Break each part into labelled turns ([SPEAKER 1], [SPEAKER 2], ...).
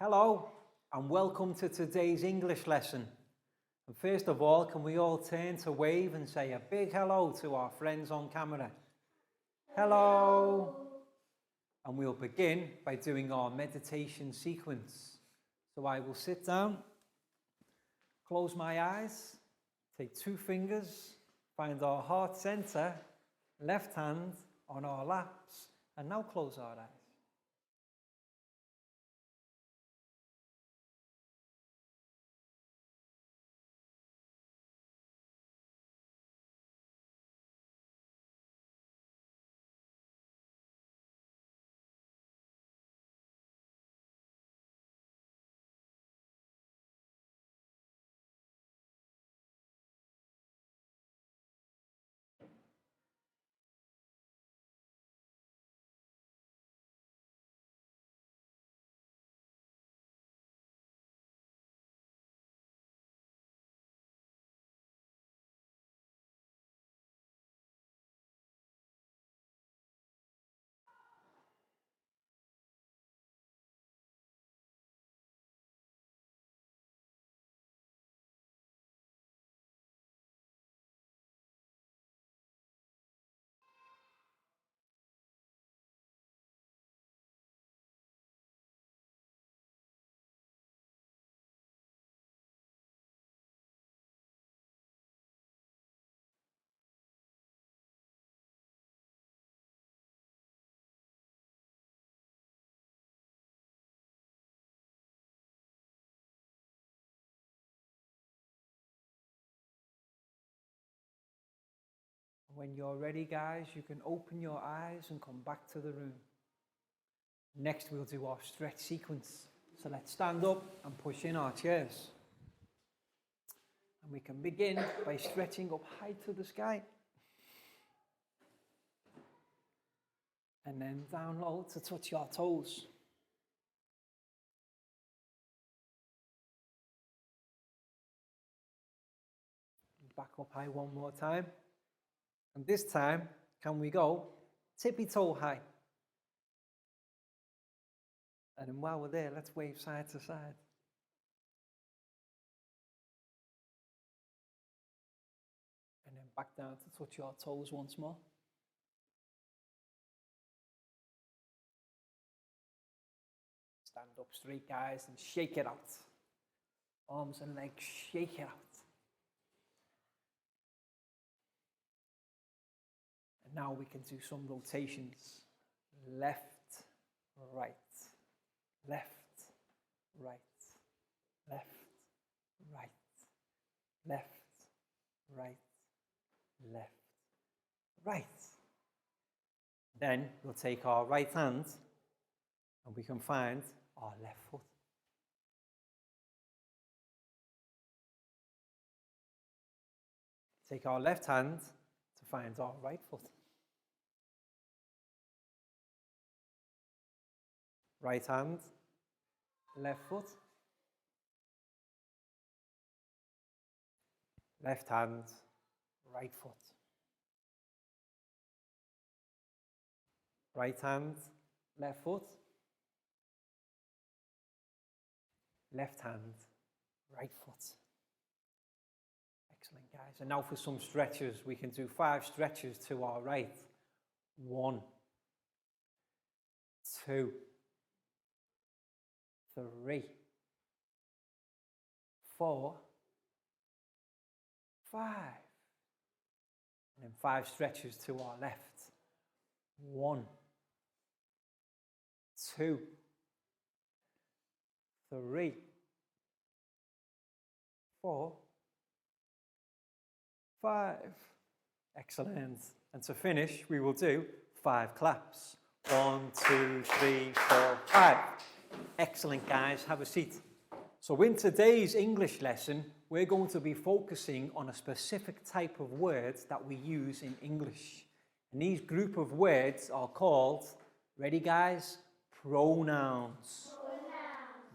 [SPEAKER 1] Hello and welcome to today's English lesson. And first of all, can we all turn to wave and say a big hello to our friends on camera? Hello! And we'll begin by doing our meditation sequence. So I will sit down, close my eyes, take 2 fingers, find our heart center, left hand on our laps, and now close our eyes. When you're ready, guys, you can open your eyes and come back to the room. Next, we'll do our stretch sequence. So let's stand up and push in our chairs. And we can begin by stretching up high to the sky. And then down low to touch your toes. Back up high one more time. And this time, can we go tippy toe high? And then while we're there, let's wave side to side. And then back down to touch your toes once more. Stand up straight, guys, and shake it out. Arms and legs, shake it out. Now we can do some rotations. Left, right, left, right, left, right, left, right, left, right. Then we'll take our right hand and we can find our left foot. Take our left hand to find our right foot. Right hand, left foot. Left hand, right foot. Right hand, left foot. Left hand, right foot. Excellent, guys. And now for some stretches. We can do 5 stretches to our right. 1, 2, 3, 4, 5. And then 5 stretches to our left. 1, 2, 3, 4, 5. Excellent. And to finish, we will do 5 claps. 1, 2, 3, 4, 5. Excellent, guys. Have a seat. So in today's English lesson, we're going to be focusing on a specific type of words that we use in English. And these group of words are called, ready, guys? Pronouns.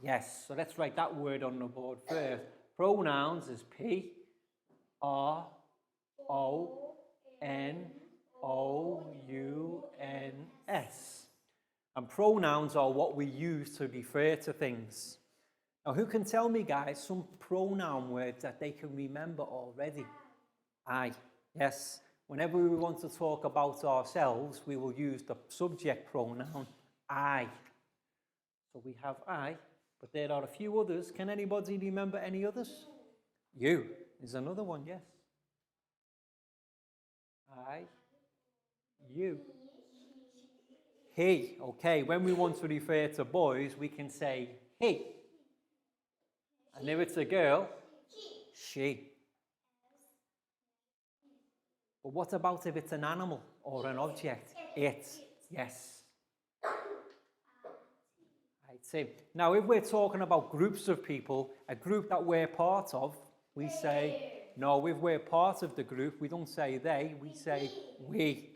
[SPEAKER 1] Yes, so let's write that word on the board first. Pronouns is P-R-O-N-O-U-N-S. And pronouns are what we use to refer to things. Now, who can tell me, guys, some pronoun words that they can remember already? I. Yes. Whenever we want to talk about ourselves, we will use the subject pronoun I. So we have I, but there are a few others. Can anybody remember any others? You is another one, yes. I, you. He. Okay, when we want to refer to boys, we can say he. And if it's a girl, she. But what about if it's an animal or an object? It. Yes. Right, same. Now, if we're talking about groups of people, a group that we're part of, we say, no, if we're part of the group, we don't say they, we say we.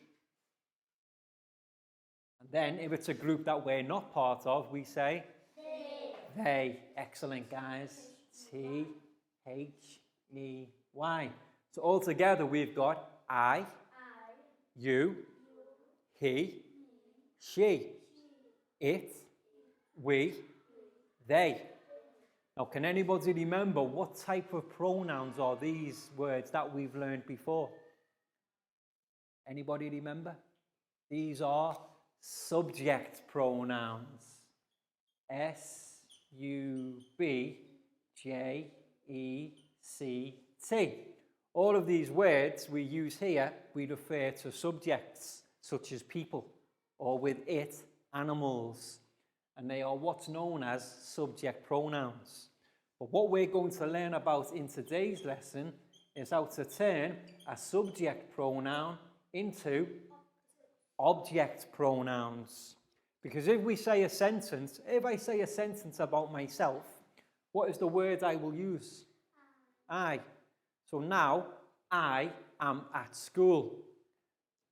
[SPEAKER 1] And then, if it's a group that we're not part of, we say they. Excellent, guys. T-H-E-Y. So altogether, we've got I, you, he, she, it, we, they. Now, can anybody remember what type of pronouns are these words that we've learned before? Anybody remember? These are subject pronouns. S-U-B-J-E-C-T. All of these words we use here, we refer to subjects, such as people, or with it, animals. And they are what's known as subject pronouns. But what we're going to learn about in today's lesson is how to turn a subject pronoun into object pronouns. Because if we say a sentence, if I say a sentence about myself, what is the word I will use? I. So now, I am at school.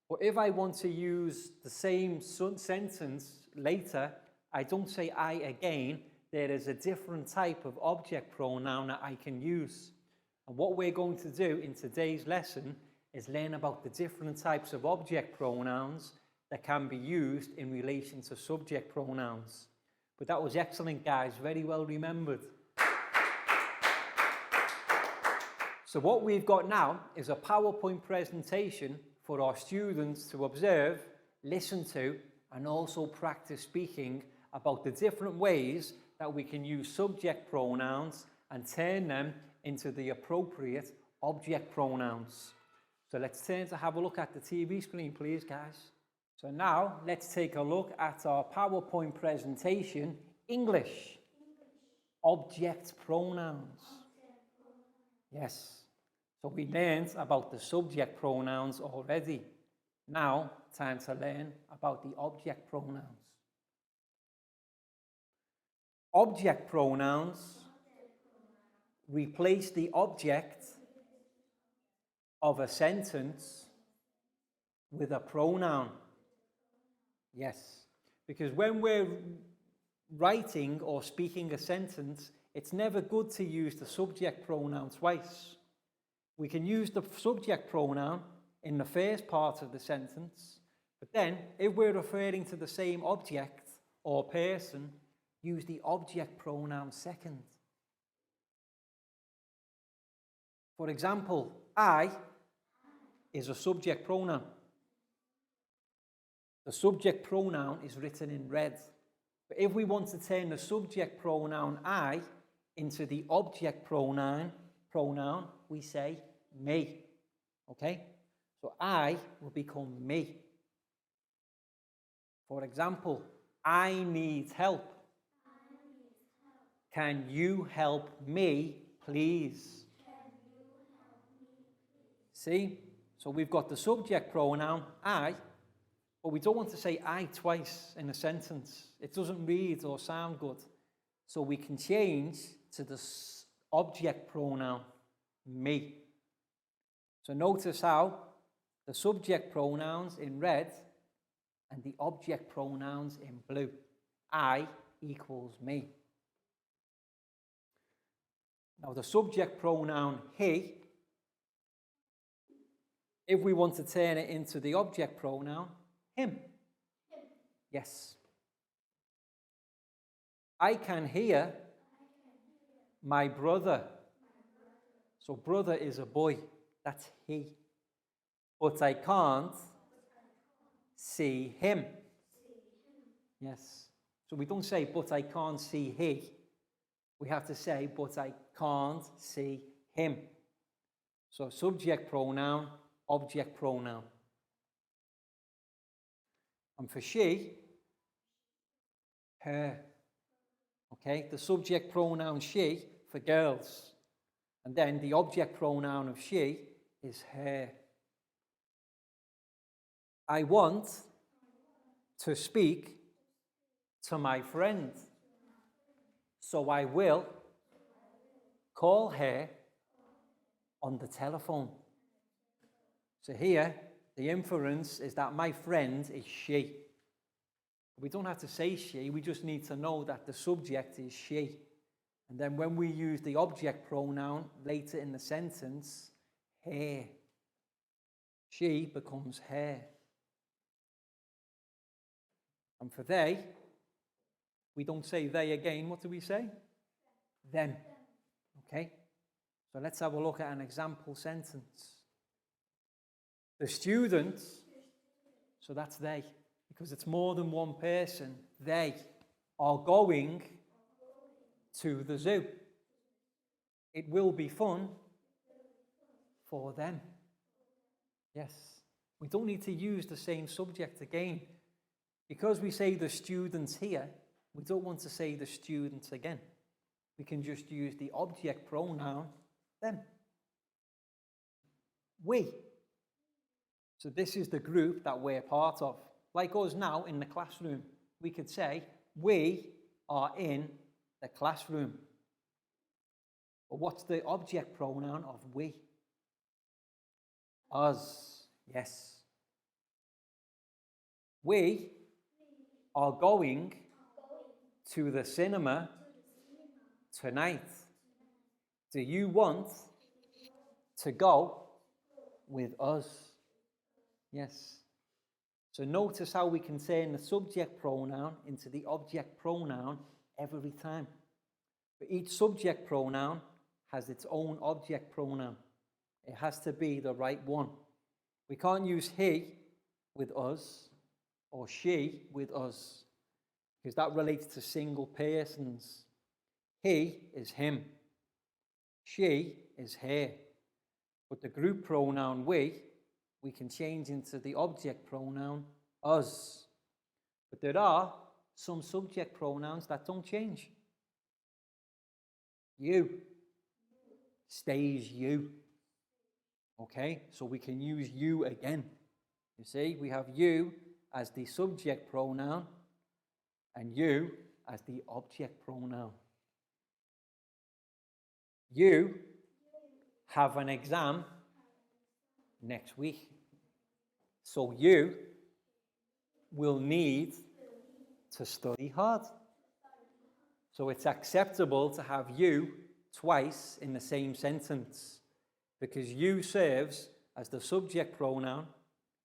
[SPEAKER 1] But if I want to use the same sentence later, I don't say I again. There is a different type of object pronoun that I can use. And what we're going to do in today's lesson is learn about the different types of object pronouns that can be used in relation to subject pronouns. But that was excellent, guys. Very well remembered. So what we've got now is a PowerPoint presentation for our students to observe, listen to, and also practice speaking about the different ways that we can use subject pronouns and turn them into the appropriate object pronouns. So let's turn to have a look at the TV screen, please, guys. So now let's take a look at our PowerPoint presentation, English. Object pronouns. Yes. So we learned about the subject pronouns already. Now, time to learn about the object pronouns. Object pronouns replace the object of a sentence with a pronoun. Yes, because when we're writing or speaking a sentence, it's never good to use the subject pronoun twice. We can use the subject pronoun in the first part of the sentence, but then if we're referring to the same object or person, use the object pronoun second. For example, I is a subject pronoun. The subject pronoun is written in red. But if we want to turn the subject pronoun I into the object pronoun, we say me. Okay? So I will become me. For example, I need help. Can you help me, please? See? So we've got the subject pronoun, I, but we don't want to say I twice in a sentence. It doesn't read or sound good. So we can change to the object pronoun, me. So notice how the subject pronouns in red and the object pronouns in blue. I equals me. Now the subject pronoun he, if we want to turn it into the object pronoun, him. Yes. I can hear my brother. So brother is a boy. That's he. But I can't see him. Yes. So we don't say, but I can't see he. We have to say, but I can't see him. So subject pronoun, object pronoun. And for she, her. Okay, the subject pronoun she for girls. And then the object pronoun of she is her. I want to speak to my friend. So I will call her on the telephone. So here, the inference is that my friend is she. We don't have to say she, we just need to know that the subject is she. And then when we use the object pronoun later in the sentence, her, she becomes her. And for they, we don't say they again. What do we say? Them. Okay? So let's have a look at an example sentence. The students, so that's they, because it's more than one person, they are going to the zoo. It will be fun for them. Yes. We don't need to use the same subject again. Because we say the students here, we don't want to say the students again. We can just use the object pronoun, them. We. So this is the group that we're part of. Like us now in the classroom, we could say, we are in the classroom. But what's the object pronoun of we? Us. Yes. We are going to the cinema tonight. Do you want to go with us? Yes. So notice how we can turn the subject pronoun into the object pronoun every time. But each subject pronoun has its own object pronoun. It has to be the right one. We can't use he with us or she with us, because that relates to single persons. He is him. She is her. But the group pronoun we can change into the object pronoun us. But there are some subject pronouns that don't change. You stays you. Okay, so we can use you again. You see, we have you as the subject pronoun and you as the object pronoun. You have an exam next week. So you will need to study hard. So it's acceptable to have you twice in the same sentence because you serves as the subject pronoun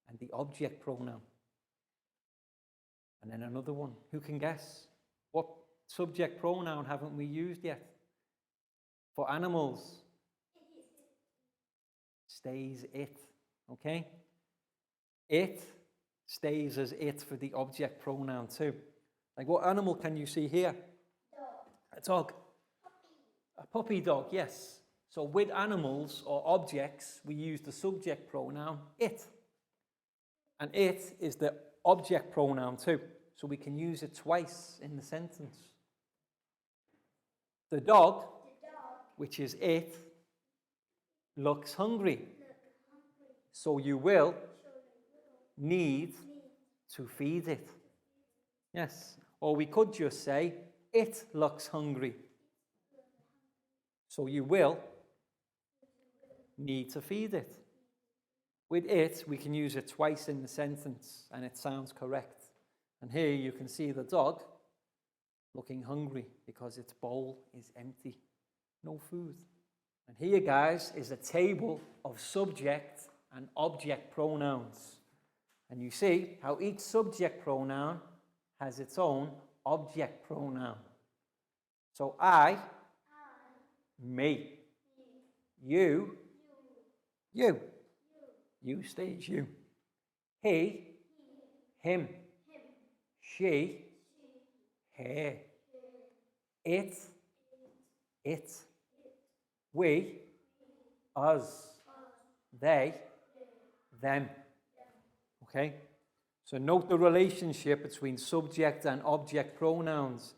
[SPEAKER 1] and the object pronoun. And then another one. Who can guess? What subject pronoun haven't we used yet? For animals. Stays it. Okay? It stays as it for the object pronoun too. Like what animal can you see here? Dog. A dog. Puppy. A puppy dog, yes. So with animals or objects, we use the subject pronoun it. And it is the object pronoun too. So we can use it twice in the sentence. The dog, which is it, looks hungry. So you will need to feed it. Yes. Or we could just say, it looks hungry. So you will need to feed it. With it, we can use it twice in the sentence, and it sounds correct. And here you can see the dog looking hungry because its bowl is empty. No food. And here, guys, is a table of subject and object pronouns. And you see how each subject pronoun has its own object pronoun. So I, me. You, you. You stays you. He, him. She, her. It, we, us. They, them. Okay? So note the relationship between subject and object pronouns.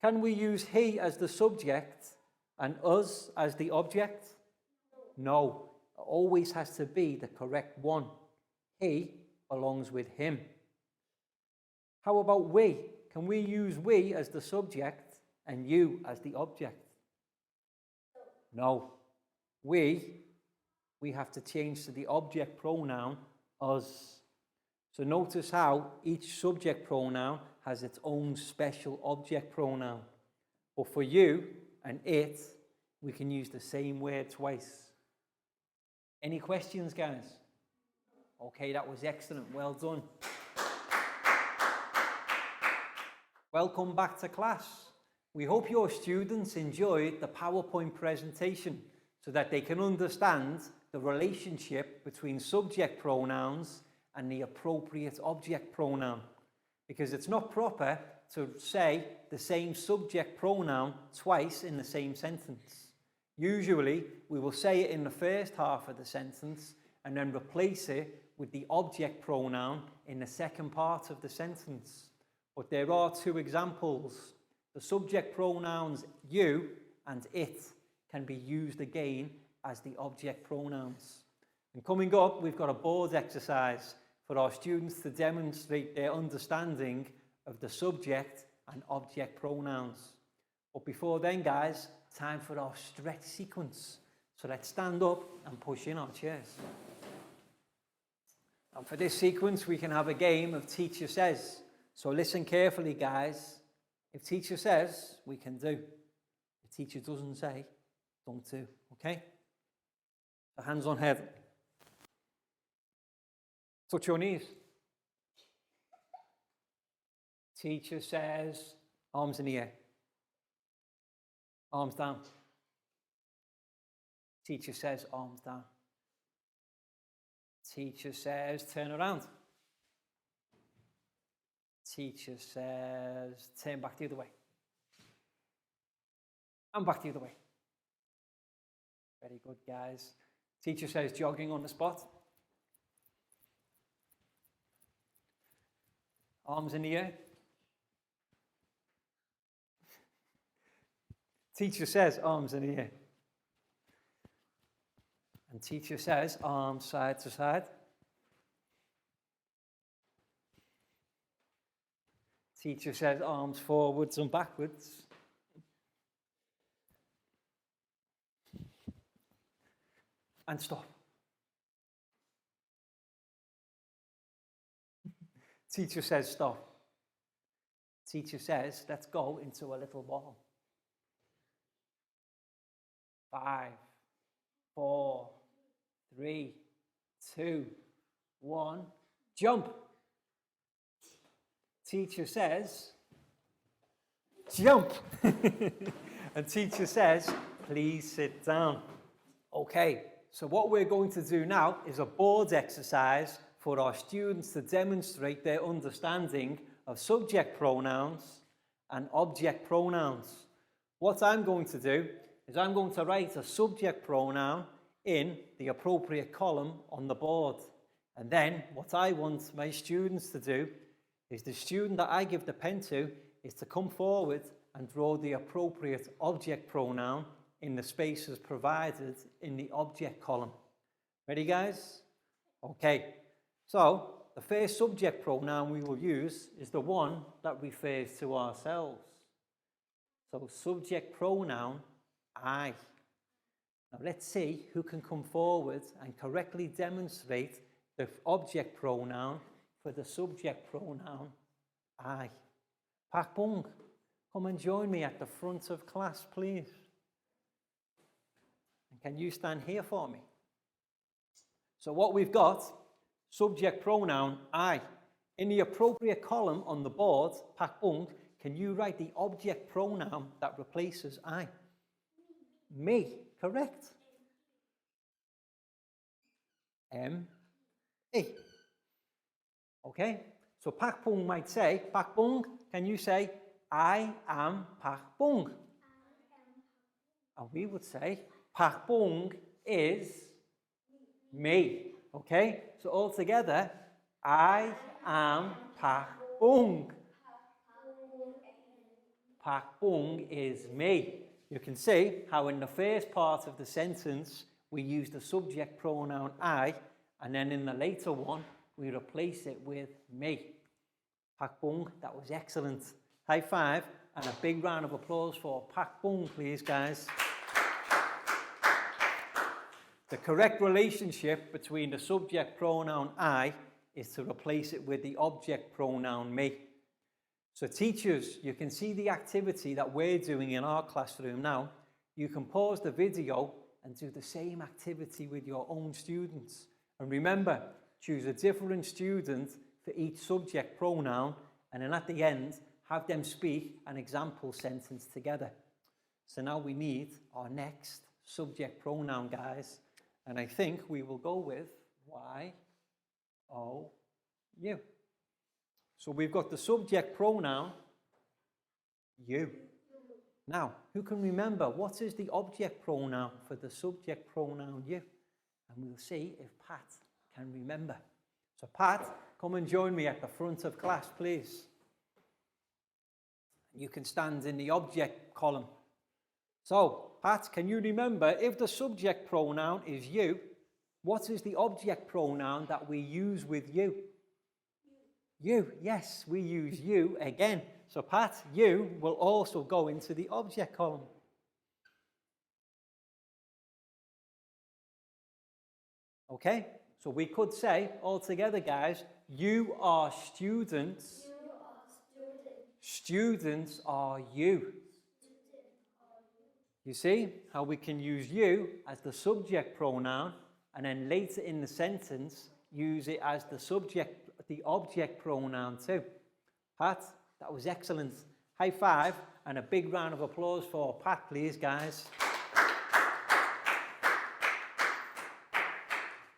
[SPEAKER 1] Can we use he as the subject and us as the object? No. It always has to be the correct one. He belongs with him. How about we? Can we use we as the subject and you as the object? No. We have to change to the object pronoun us. So notice how each subject pronoun has its own special object pronoun. But for you and it, we can use the same word twice. Any questions, guys? Okay, that was excellent. Well done. Welcome back to class. We hope your students enjoyed the PowerPoint presentation so that they can understand the relationship between subject pronouns and the appropriate object pronoun. Because it's not proper to say the same subject pronoun twice in the same sentence. Usually, we will say it in the first half of the sentence and then replace it with the object pronoun in the second part of the sentence. But there are two examples. The subject pronouns you and it can be used again as the object pronouns. And coming up, we've got a board exercise for our students to demonstrate their understanding of the subject and object pronouns. But before then, guys, time for our stretch sequence. So let's stand up and push in our chairs. And for this sequence, we can have a game of Teacher Says. So listen carefully, guys. If teacher says, we can do. If teacher doesn't say, don't do. Okay? So hands on head. Touch your knees. Teacher says, arms in the air. Arms down. Teacher says, arms down. Teacher says, turn around. Teacher says, turn back the other way. And back the other way. Very good, guys. Teacher says, jogging on the spot. Arms in the air. Teacher says, arms in the air. And teacher says, arms side to side. Teacher says, arms forwards and backwards. And stop. Teacher says, stop. Teacher says, let's go into a little ball. 5, 4, 3, 2, 1, jump. Teacher says, jump. And teacher says, please sit down. Okay, so what we're going to do now is a board exercise for our students to demonstrate their understanding of subject pronouns and object pronouns. What I'm going to do is I'm going to write a subject pronoun in the appropriate column on the board. And then what I want my students to do is the student that I give the pen to is to come forward and draw the appropriate object pronoun in the spaces provided in the object column. Ready, guys? Okay, so the first subject pronoun we will use is the one that refers to ourselves. So subject pronoun, I. Now let's see who can come forward and correctly demonstrate the object pronoun for the subject pronoun, I. Pak Bung, come and join me at the front of class, please. And can you stand here for me? So what we've got, subject pronoun, I. In the appropriate column on the board, Pak Bung, can you write the object pronoun that replaces I? Me, correct. M-E. Okay, so Pak Bung might say, Pak Bung, can you say, I am Pak Bung? And we would say, Pak Bung is me. Okay, so all together, I am Pak Bung. Pak Bung is me. You can see how in the first part of the sentence, we use the subject pronoun I, and then in the later one, we replace it with me. Pak Bung, that was excellent. High five and a big round of applause for Pak Bung, please, guys. The correct relationship between the subject pronoun I is to replace it with the object pronoun me. So teachers, you can see the activity that we're doing in our classroom now. You can pause the video and do the same activity with your own students. And remember, choose a different student for each subject pronoun, and then at the end, have them speak an example sentence together. So now we need our next subject pronoun, guys. And I think we will go with Y-O-U. So we've got the subject pronoun, you. Now, who can remember what is the object pronoun for the subject pronoun you? And we'll see if Pat can remember. So Pat, come and join me at the front of class, please. You can stand in the object column. So, Pat, can you remember if the subject pronoun is you, what is the object pronoun that we use with you? You, yes, we use you again. So, Pat, you will also go into the object column. Okay, so we could say all together, guys, you are students.
[SPEAKER 2] You are students.
[SPEAKER 1] Students are you. You see how we can use you as the subject pronoun, and then later in the sentence use it as the object pronoun too. Pat, that was excellent. High five and a big round of applause for Pat, please, guys.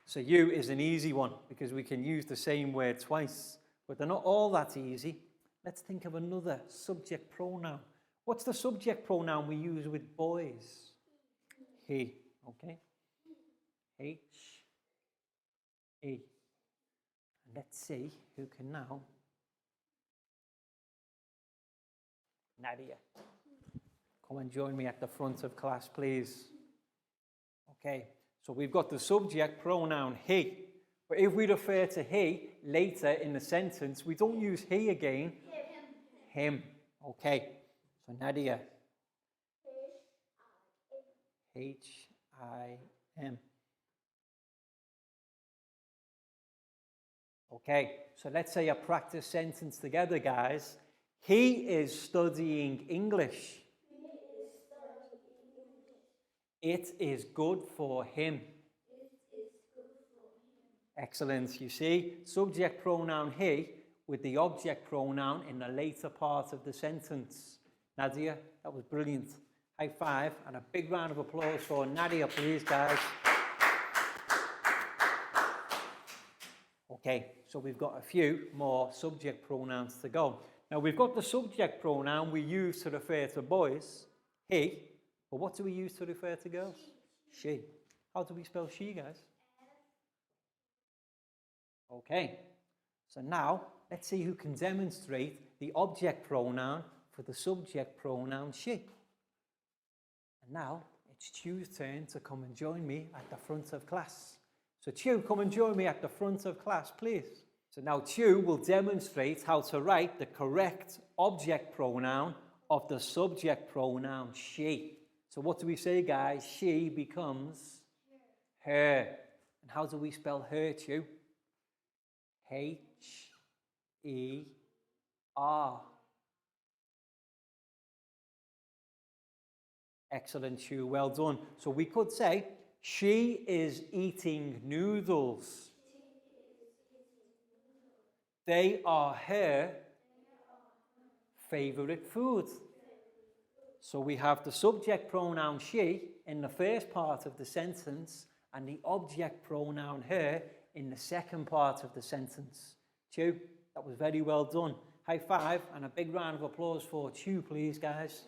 [SPEAKER 1] So you is an easy one because we can use the same word twice, but they're not all that easy. Let's think of another subject pronoun. What's the subject pronoun we use with boys? He, okay? H-E. Let's see who can now. Nadia, come and join me at the front of class, please. Okay, so we've got the subject pronoun he, but if we refer to he later in the sentence, we don't use he again. Him. Okay, so Nadia. H-I-M. Okay, so let's say a practice sentence together, guys. He is studying English. It is good for him. Excellent. You see, subject pronoun he with the object pronoun in the later part of the sentence. Nadia, that was brilliant. High five and a big round of applause for Nadia, please, guys. Okay, so we've got a few more subject pronouns to go. Now, we've got the subject pronoun we use to refer to boys, he, but what do we use to refer to girls? She. How do we spell she, guys? Okay, so now let's see who can demonstrate the object pronoun for the subject pronoun she. And now it's Chu's turn to come and join me at the front of class. So Chu, come and join me at the front of class, please. So now Chu will demonstrate how to write the correct object pronoun of the subject pronoun she. So what do we say, guys? She becomes her. And how do we spell her, Chu? H-E-R. Excellent, Chu. Well done. So we could say, she is eating noodles. They are her favorite food. So we have the subject pronoun she in the first part of the sentence and the object pronoun her in the second part of the sentence. Chu, that was very well done. High five and a big round of applause for Chu, please, guys.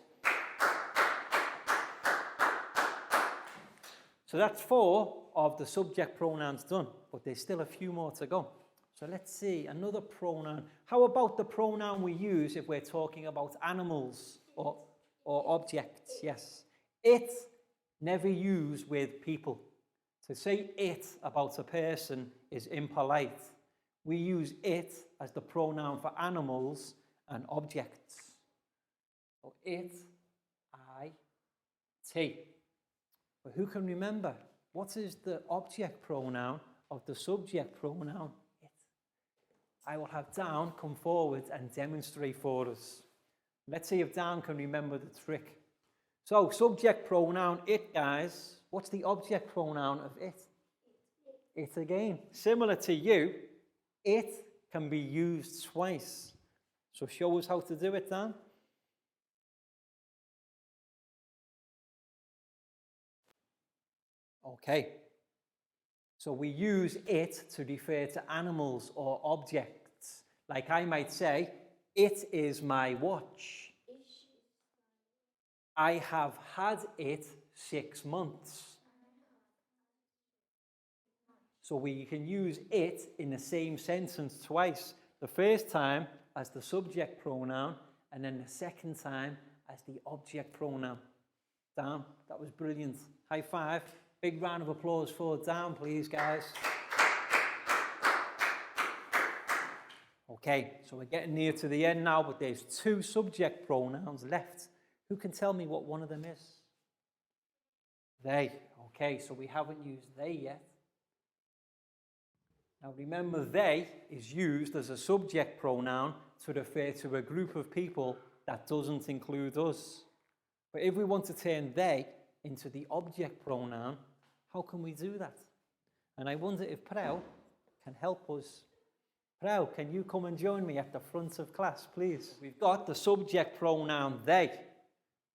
[SPEAKER 1] So that's 4 of the subject pronouns done, but there's still a few more to go. So let's see, another pronoun. How about the pronoun we use if we're talking about animals or objects? Yes. It, never used with people. To say it about a person is impolite. We use it as the pronoun for animals and objects. So it, I, T. But who can remember? What is the object pronoun of the subject pronoun? It. I will have Dan come forward and demonstrate for us. Let's see if Dan can remember the trick. So, subject pronoun, it, guys. What's the object pronoun of it? It again. Similar to you, it can be used twice. So, show us how to do it, Dan. Okay. So, we use it to refer to animals or objects. Like I might say, it is my watch. I have had it 6 months. So we can use it in the same sentence twice. The first time as the subject pronoun, and then the second time as the object pronoun. Dan, that was brilliant. High five. Big round of applause for Dan, please, guys. Okay, so we're getting near to the end now, but there's 2 subject pronouns left. Who can tell me what one of them is? They. Okay, so we haven't used they yet. Now remember, they is used as a subject pronoun to refer to a group of people that doesn't include us. But if we want to turn they into the object pronoun, how can we do that? And I wonder if Prau can help us. Prau, can you come and join me at the front of class, please? We've got the subject pronoun they.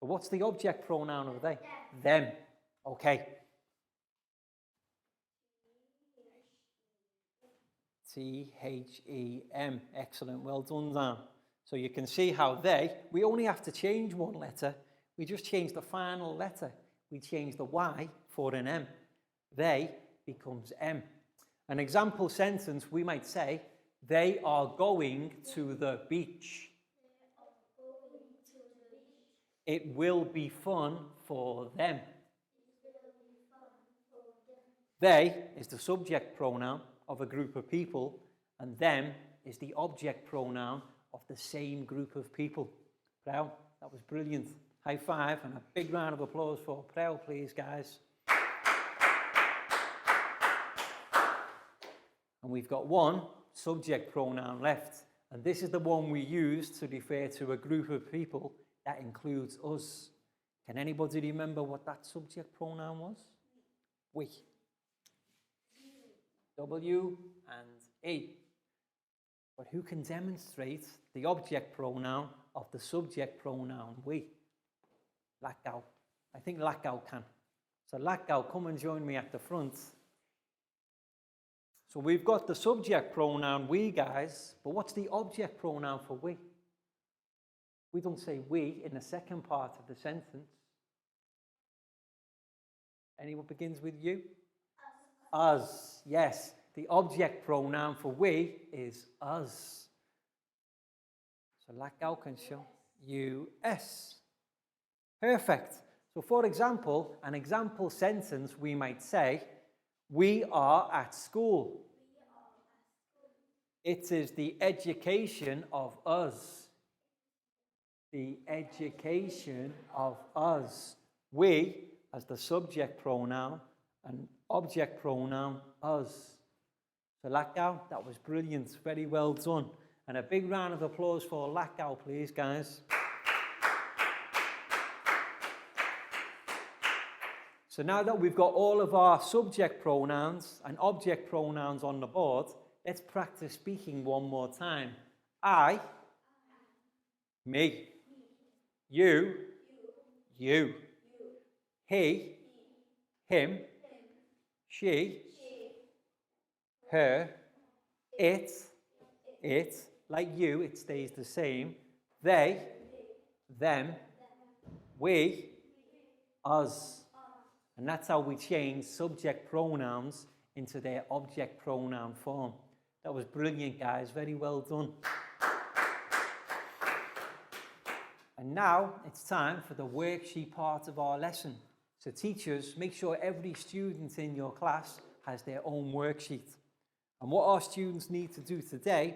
[SPEAKER 1] But what's the object pronoun of they? Them. Okay. T-H-E-M. Excellent. Well done, Dan. So you can see how they, we only have to change one letter. We just change the final letter. We change the Y for an M. They becomes M. An example sentence, we might say, they are going to the beach. It will be fun for them. They is the subject pronoun of a group of people, and them is the object pronoun of the same group of people. Prau, that was brilliant. High five and a big round of applause for Prau, please, guys. And we've got 1 subject pronoun left, and this is the one we use to refer to a group of people that includes us. Can anybody remember what that subject pronoun was? We. W and E. But who can demonstrate the object pronoun of the subject pronoun we? Lakau. I think Lakau can. So Lakau, come and join me at the front. So we've got the subject pronoun we, guys, but what's the object pronoun for we? We don't say we in the second part of the sentence. Anyone begins with you? Us. Yes. The object pronoun for we is us. So Lakau can show US. Perfect. So for example, an example sentence we might say, we are at school. It is the education of us. The education of us. We as the subject pronoun and object pronoun us. So Lakau, that was brilliant. Very well done. And a big round of applause for Lakau, please, guys. So now that we've got all of our subject pronouns and object pronouns on the board, let's practice speaking one more time. I, me. You, you. He, him. She, her. It, like you, it stays the same. They, them. We, us. And that's how we change subject pronouns into their object pronoun form. That was brilliant, guys. Very well done. And now it's time for the worksheet part of our lesson. So teachers, make sure every student in your class has their own worksheet. And what our students need to do today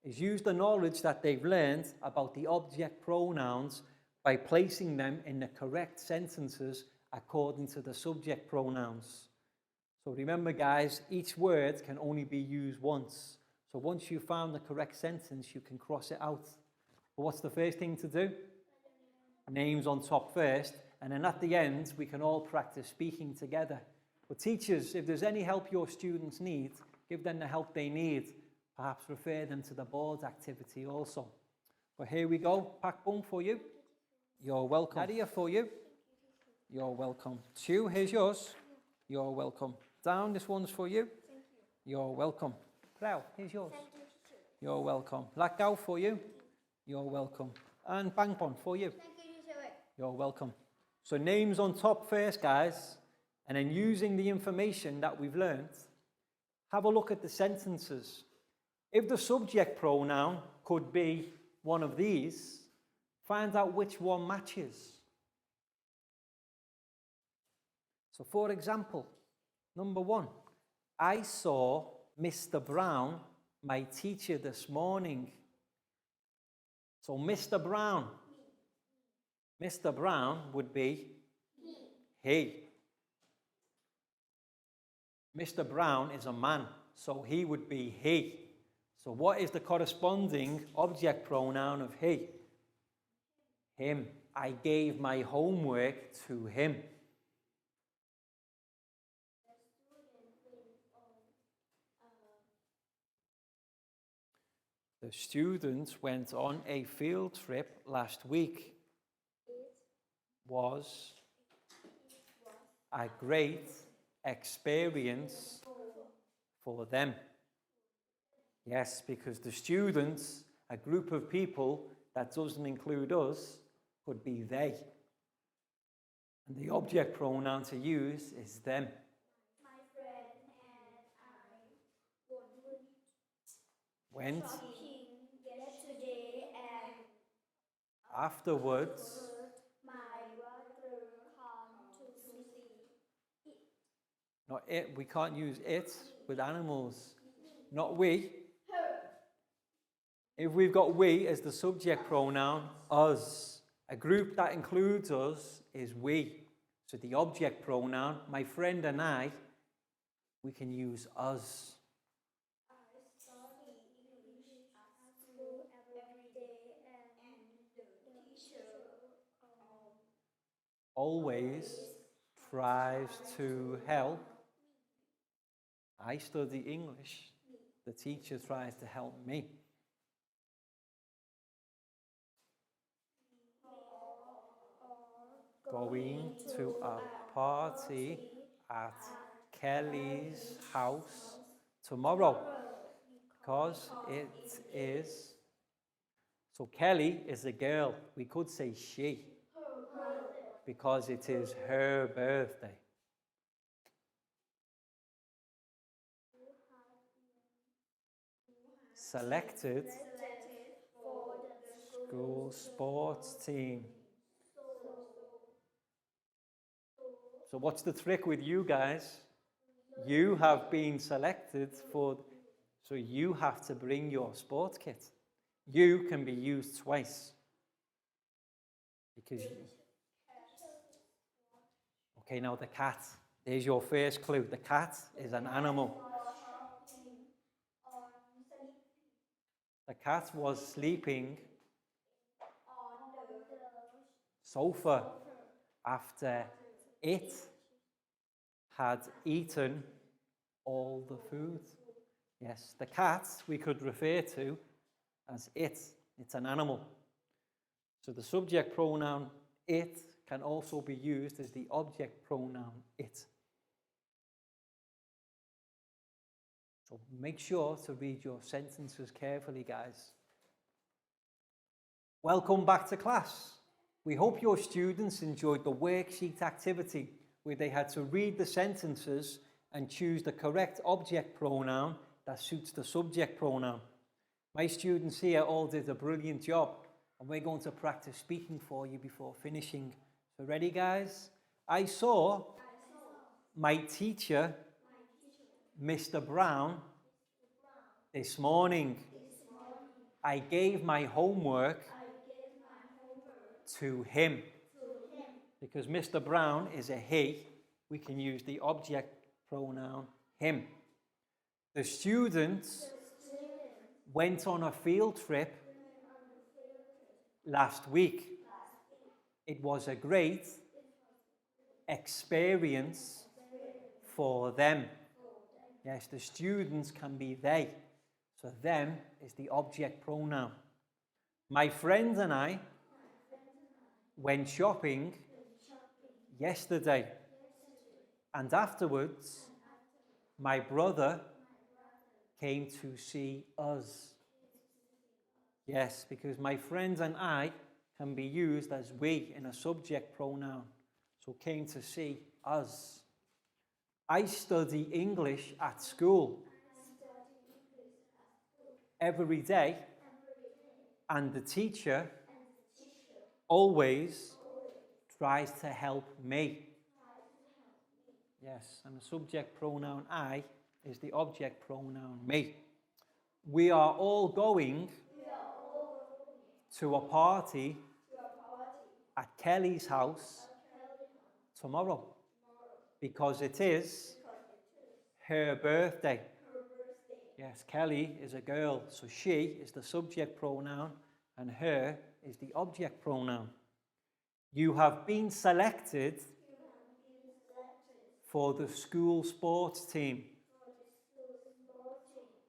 [SPEAKER 1] is use the knowledge that they've learned about the object pronouns by placing them in the correct sentences according to the subject pronouns. So remember, guys, each word can only be used once. So once you've found the correct sentence, you can cross it out. But what's the first thing to do? Names on top first, and then at the end, we can all practice speaking together. But teachers, if there's any help your students need, give them the help they need. Perhaps refer them to the board activity also. But here we go. Pack bone for you. You're welcome. Nadia for you. You're welcome. Sue, here's yours. You're welcome. Down, this one's for you. You're welcome. Prau, here's yours. You're welcome. Lakgau for you. You're welcome. And Bangpon for you. You're welcome. So names on top first, guys, and then using the information that we've learned, have a look at the sentences. If the subject pronoun could be one of these, find out which one matches. So for example, number 1, I saw Mr. Brown, my teacher, this morning. So Mr. Brown. Mr. Brown would be he. Mr. Brown is a man, so he would be he. So what is the corresponding object pronoun of he? Him. I gave my homework to him. The students went on a field trip last week. Was a great experience for them. Yes, because the students, a group of people that doesn't include us, could be they. And the object pronoun to use is them.
[SPEAKER 2] My friend and I
[SPEAKER 1] Went
[SPEAKER 2] shopping yesterday and
[SPEAKER 1] afterwards.
[SPEAKER 2] my brother come to see it.
[SPEAKER 1] Not it, we can't use it with animals. Not we. If we've got we as the subject pronoun, us. A group that includes us is we. So the object pronoun, my friend and I, we can use us.
[SPEAKER 2] I study English at school every day and the teacher
[SPEAKER 1] Always tries to help. I study English. The teacher tries to help me. Going to a party at Kelly's house tomorrow because it is. So Kelly is a girl. We could say she because it is her birthday. Selected
[SPEAKER 2] for the
[SPEAKER 1] school sports team. So what's the trick with you guys? You have been selected for, so you have to bring your sports kit. You can be used twice. Because okay, now the cat. There's your first clue. The cat is an animal. The cat was sleeping
[SPEAKER 2] on the
[SPEAKER 1] sofa after it had eaten all the food. Yes, the cat we could refer to as it. It's an animal. So the subject pronoun it can also be used as the object pronoun it. So make sure to read your sentences carefully, guys. Welcome back to class. We hope your students enjoyed the worksheet activity where they had to read the sentences and choose the correct object pronoun that suits the subject pronoun. My students here all did a brilliant job, and we're going to practice speaking for you before finishing. So ready, guys? I saw my teacher, Mr. Brown, this morning. I gave my homework to him. Because Mr. Brown is a he, we can use the object pronoun him. The students went on a field trip last week. It was a great experience for them. Yes, the students can be they. So them is the object pronoun. My friend and I went shopping yesterday. And afterwards, my brother came to see us. Yes, because my friends and I can be used as we in a subject pronoun. So came to see us. I study English at school every day, and the teacher always tries to help me. Yes, and the subject pronoun I is the object pronoun me. We are all going to a party at Kelly's house tomorrow because it is her birthday. Yes, Kelly is a girl, so she is the subject pronoun and her is the object pronoun. You have been selected for the school sports team.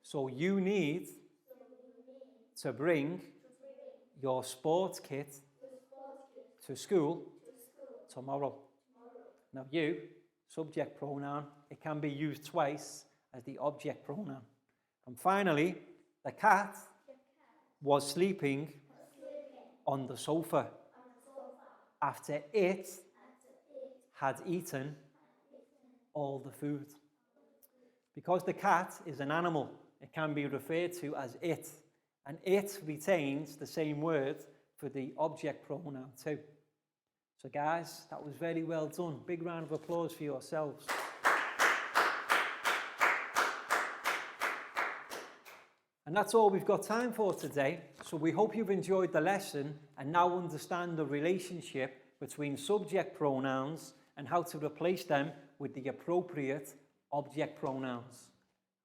[SPEAKER 1] So you need to bring your sports kit to school tomorrow. Now you, subject pronoun, it can be used twice as the object pronoun. And finally, the cat was sleeping on the sofa after it had eaten all the food. Because the cat is an animal, it can be referred to as it, and it retains the same word for the object pronoun too. So guys, that was very well done. Big round of applause for yourselves. And that's all we've got time for today. So we hope you've enjoyed the lesson and now understand the relationship between subject pronouns and how to replace them with the appropriate object pronouns.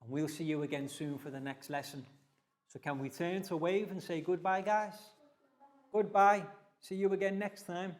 [SPEAKER 1] And we'll see you again soon for the next lesson. So can we turn to wave and say goodbye, guys? Goodbye. See you again next time.